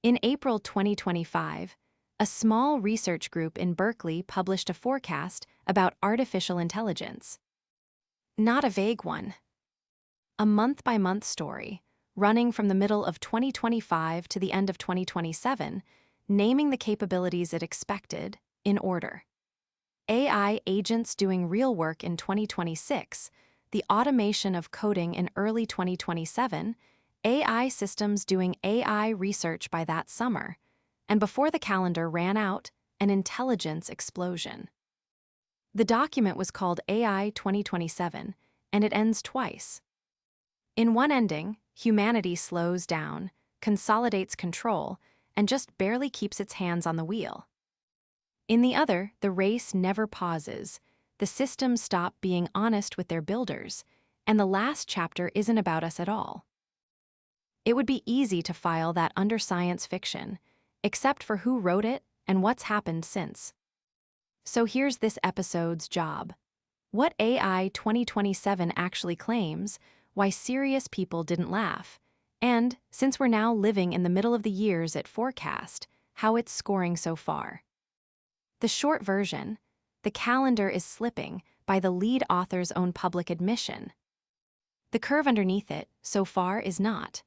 In April 2025, a small research group in Berkeley published a forecast about artificial intelligence. Not a vague one. A month-by-month story, running from the middle of 2025 to the end of 2027, naming the capabilities it expected, in order. AI agents doing real work in 2026, the automation of coding in early 2027, AI systems doing AI research by that summer, and before the calendar ran out, an intelligence explosion. The document was called AI 2027, and it ends twice. In one ending, humanity slows down, consolidates control, and just barely keeps its hands on the wheel. In the other, the race never pauses, the systems stop being honest with their builders, and the last chapter isn't about us at all. It would be easy to file that under science fiction, except for who wrote it and what's happened since. So here's this episode's job. What AI 2027 actually claims, why serious people didn't laugh, and, since we're now living in the middle of the years it forecast, how it's scoring so far. The short version: the calendar is slipping by the lead author's own public admission. The curve underneath it, so far, is not.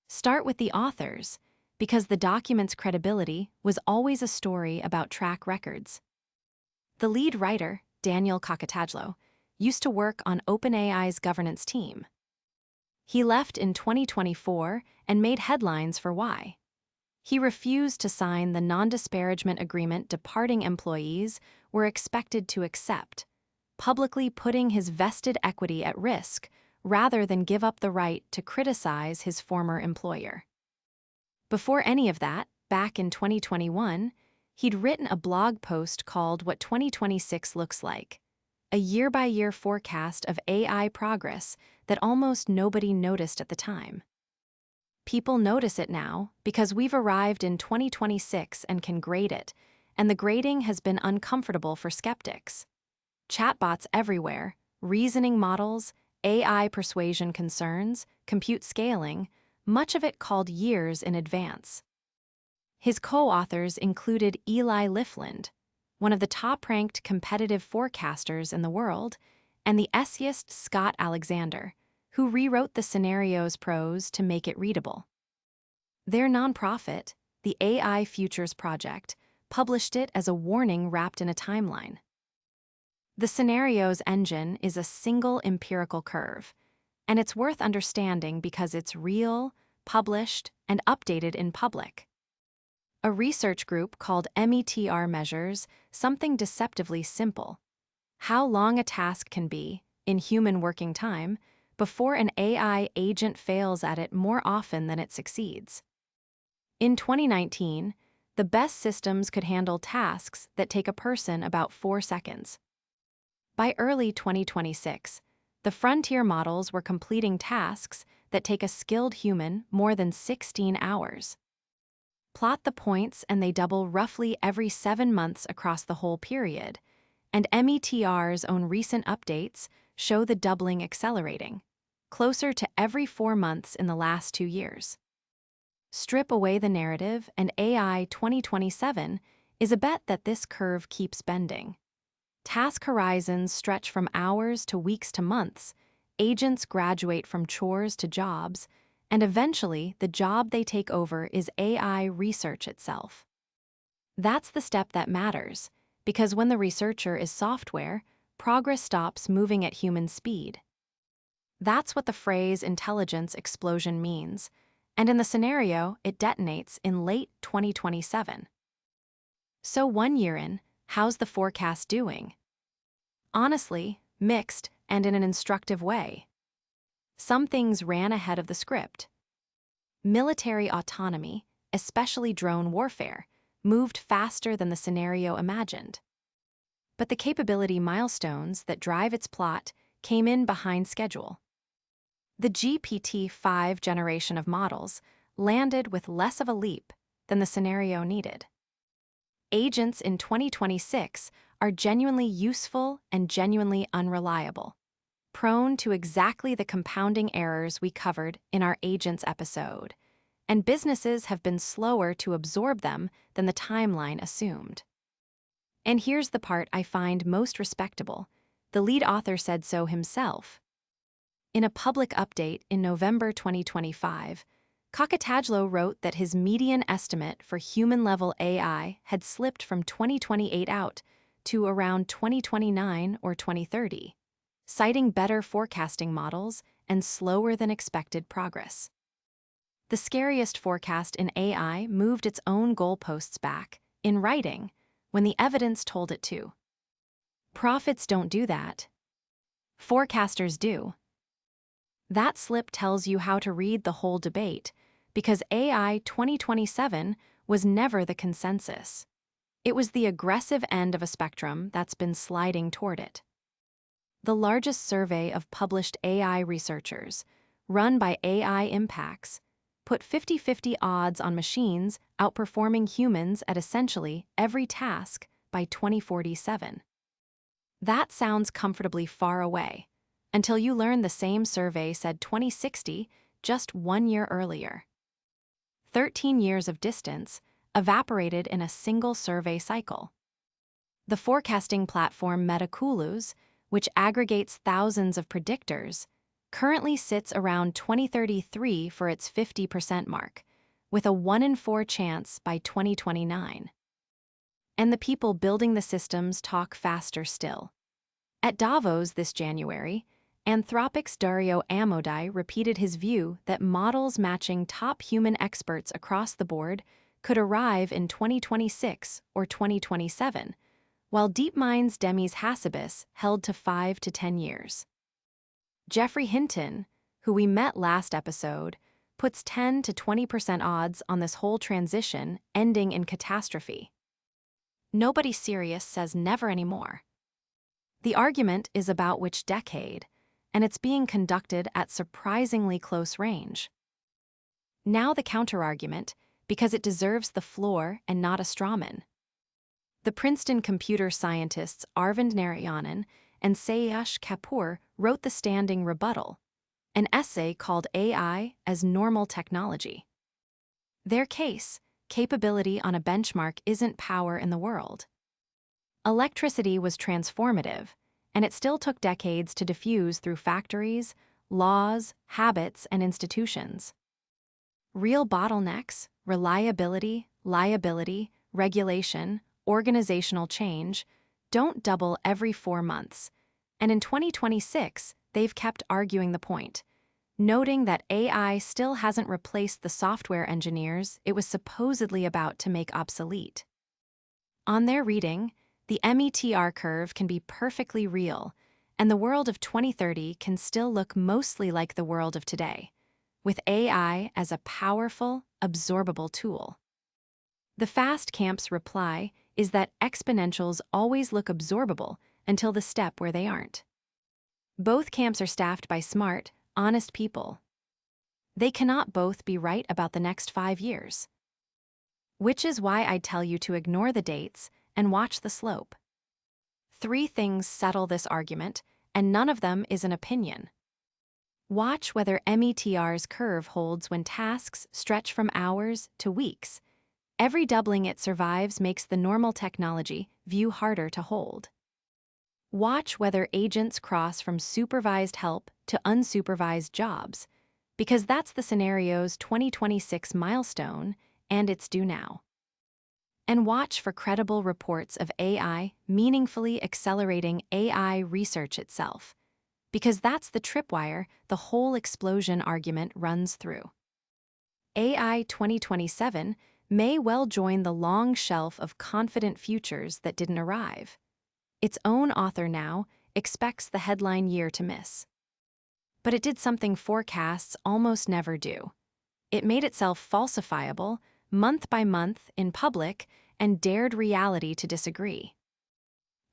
Start with the authors, because the document's credibility was always a story about track records. The lead writer, Daniel Kokotajlo, used to work on OpenAI's governance team. He left in 2024 and made headlines for why. He refused to sign the non-disparagement agreement departing employees were expected to accept, publicly putting his vested equity at risk rather than give up the right to criticize his former employer. Before any of that, back in 2021, he'd written a blog post called What 2026 Looks Like, a year-by-year forecast of AI progress that almost nobody noticed at the time. People notice it now because we've arrived in 2026 and can grade it, and the grading has been uncomfortable for skeptics. Chatbots everywhere, reasoning models, AI persuasion concerns, compute scaling, much of it called years in advance. His co-authors included Eli Lifland, one of the top-ranked competitive forecasters in the world, and the essayist Scott Alexander, who rewrote the scenario's prose to make it readable. Their nonprofit, the AI Futures Project, published it as a warning wrapped in a timeline. The scenario's engine is a single empirical curve, and it's worth understanding because it's real, published, and updated in public. A research group called METR measures something deceptively simple: how long a task can be, in human working time, before an AI agent fails at it more often than it succeeds. In 2019, the best systems could handle tasks that take a person about 4 seconds. By early 2026, the frontier models were completing tasks that take a skilled human more than 16 hours. Plot the points and they double roughly every 7 months across the whole period, and METR's own recent updates show the doubling accelerating, closer to every 4 months in the last 2 years. Strip away the narrative, and AI 2027 is a bet that this curve keeps bending. Task horizons stretch from hours to weeks to months, agents graduate from chores to jobs, and eventually the job they take over is AI research itself. That's the step that matters, because when the researcher is software, progress stops moving at human speed. That's what the phrase intelligence explosion means, and in the scenario, it detonates in late 2027. So 1 year in, how's the forecast doing? Honestly, mixed and in an instructive way. Some things ran ahead of the script. Military autonomy, especially drone warfare, moved faster than the scenario imagined. But the capability milestones that drive its plot came in behind schedule. The GPT-5 generation of models landed with less of a leap than the scenario needed. Agents in 2026 are genuinely useful and genuinely unreliable, prone to exactly the compounding errors we covered in our agents episode, and businesses have been slower to absorb them than the timeline assumed. And here's the part I find most respectable. The lead author said so himself. In a public update in November 2025, Kokotajlo wrote that his median estimate for human-level AI had slipped from 2028 out to around 2029 or 2030, citing better forecasting models and slower-than-expected progress. The scariest forecast in AI moved its own goalposts back, in writing, when the evidence told it to. Prophets don't do that. Forecasters do. That slip tells you how to read the whole debate, because AI 2027 was never the consensus. It was the aggressive end of a spectrum that's been sliding toward it. The largest survey of published AI researchers, run by AI Impacts, put 50-50 odds on machines outperforming humans at essentially every task by 2047. That sounds comfortably far away, until you learn the same survey said 2060 just 1 year earlier. 13 years of distance evaporated in a single survey cycle. The forecasting platform Metaculus, which aggregates thousands of predictors, currently sits around 2033 for its 50% mark, with a 1 in 4 chance by 2029. And the people building the systems talk faster still. At Davos this January, Anthropic's Dario Amodei repeated his view that models matching top human experts across the board could arrive in 2026 or 2027, while DeepMind's Demis Hassabis held to 5 to 10 years. Geoffrey Hinton, who we met last episode, puts 10 to 20% odds on this whole transition ending in catastrophe. Nobody serious says never anymore. The argument is about which decade, and it's being conducted at surprisingly close range. Now the counterargument, because it deserves the floor and not a strawman. The Princeton computer scientists Arvind Narayanan and Sayash Kapoor wrote the standing rebuttal, an essay called AI as Normal Technology. Their case, capability on a benchmark isn't power in the world. Electricity was transformative, and it still took decades to diffuse through factories, laws, habits, and institutions. Real bottlenecks, reliability, liability, regulation, organizational change, don't double every 4 months, and in 2026, they've kept arguing the point, noting that AI still hasn't replaced the software engineers it was supposedly about to make obsolete. On their reading, the METR curve can be perfectly real, and the world of 2030 can still look mostly like the world of today, with AI as a powerful, absorbable tool. The fast camp's reply is that exponentials always look absorbable until the step where they aren't. Both camps are staffed by smart, honest people. They cannot both be right about the next 5 years. Which is why I tell you to ignore the dates and watch the slope. 3 things settle this argument, and none of them is an opinion. Watch whether METR's curve holds when tasks stretch from hours to weeks. Every doubling it survives makes the normal technology view harder to hold. Watch whether agents cross from supervised help to unsupervised jobs, because that's the scenario's 2026 milestone, and it's due now. And watch for credible reports of AI meaningfully accelerating AI research itself, because that's the tripwire the whole explosion argument runs through. AI 2027 may well join the long shelf of confident futures that didn't arrive. Its own author now expects the headline year to miss. But it did something forecasts almost never do. It made itself falsifiable, month by month, in public, and dared reality to disagree.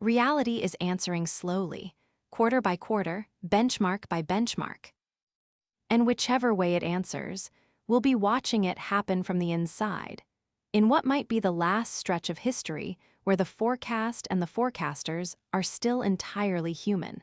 Reality is answering slowly, quarter by quarter, benchmark by benchmark. And whichever way it answers, we'll be watching it happen from the inside, in what might be the last stretch of history where the forecast and the forecasters are still entirely human.